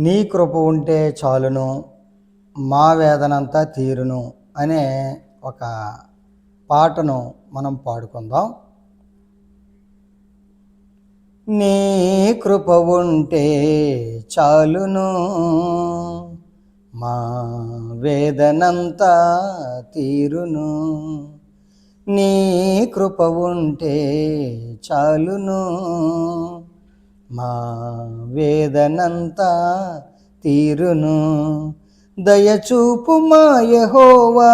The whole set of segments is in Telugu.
నీ కృప ఉంటే చాలును, మా వేదనంతా తీరును అనే ఒక పాటను మనం పాడుకుందాం. నీ కృప ఉంటే చాలును, మా వేదనంతా తీరును. నీ కృప ఉంటే చాలును, మా వేదనంతా తీరును. దయచూపు మా యెహోవా,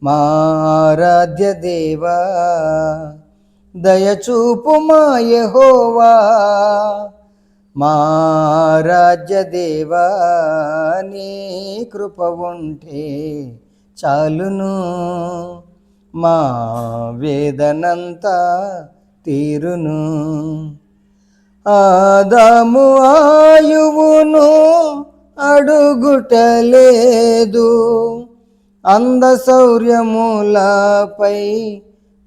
మా ఆరాధ్య దేవా. దయచూపు మా యెహోవా, మా ఆరాధ్య దేవా. నీ కృప ఉంటే చాలును, మా వేదనంతా తీరును. ఆదాము ఆయువును అడుగుటలేదు, అందశౌర్యములపై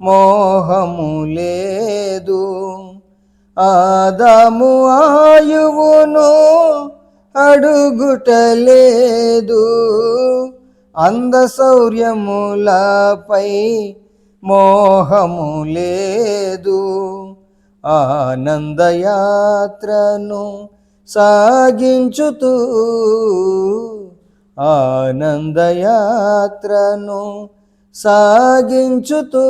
మోహము లేదు. ఆదాము ఆయువును అడుగుటలేదు, అందశౌర్యములపై మోహము లేదు. ఆనందయాత్రను సాగించుతూ, ఆనందయాత్రను సాగించుతూ,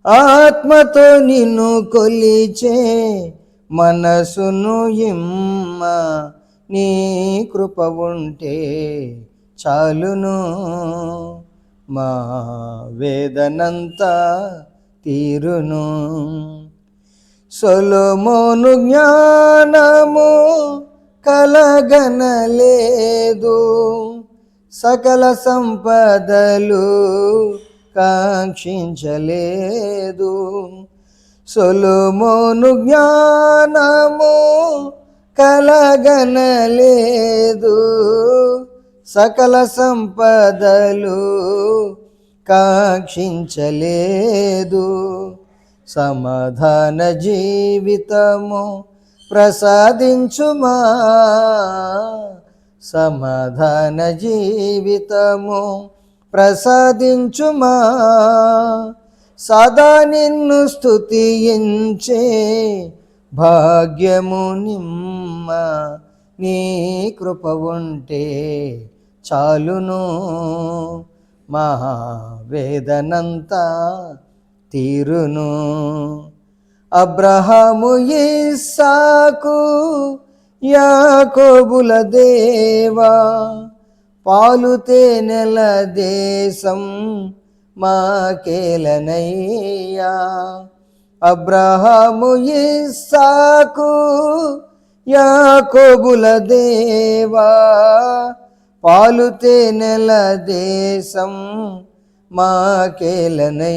ఆత్మతో నిన్ను కొలిచే మనసును ఇమ్మ. నీ కృప ఉంటే చాలును, మా వేదనంతా తీరును. సొలొమోను జ్ఞానము కలగనలేదు, సకల సంపదలు కాంక్షించలేదు. సొలొమోను జ్ఞానము కలగనలేదు, సకల సంపదలు కాంక్షించలేదు. సమాధాన జీవితము ప్రసాదించుమా, సమాధాన జీవితము ప్రసాదించుమా. సదా నిన్ను స్తుతించే భాగ్యము నిమ్మ. నీ కృప ఉంటే చాలును, మా వేదనంతా తీరును. అబ్రహాము ఇస్సాకు యాకోబుల దేవా, పాలు తేనెల దేశం మాకేలనయ్యా. అబ్రహాము ఇస్సాకు యాకోబుల దేవా, పాలు తేనెల దేశం మాకేలనయ్యా.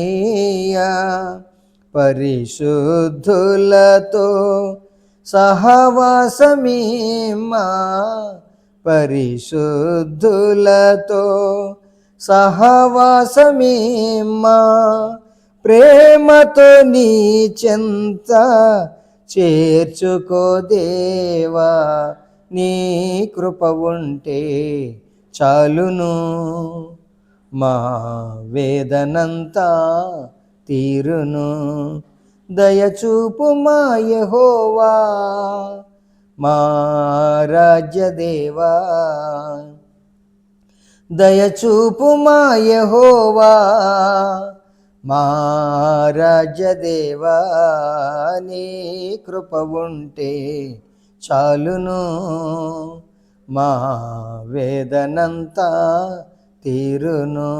పరిశుద్ధులతో సహవాసమీమా, పరిశుద్ధులతో సహవాసమీమా. ప్రేమతో నీ చెంత చేర్చుకో దేవా. నీ కృప ఉంటే చాలును, మా వేదనంతా తీరును. దయచూపు మా యెహోవా, మా ఆరాధ్య దేవా. దయచూపు మా యెహోవా, మా ఆరాధ్య దేవా. నీ కృప ఉంటే చాలును, మా వేదనంతా తీరును.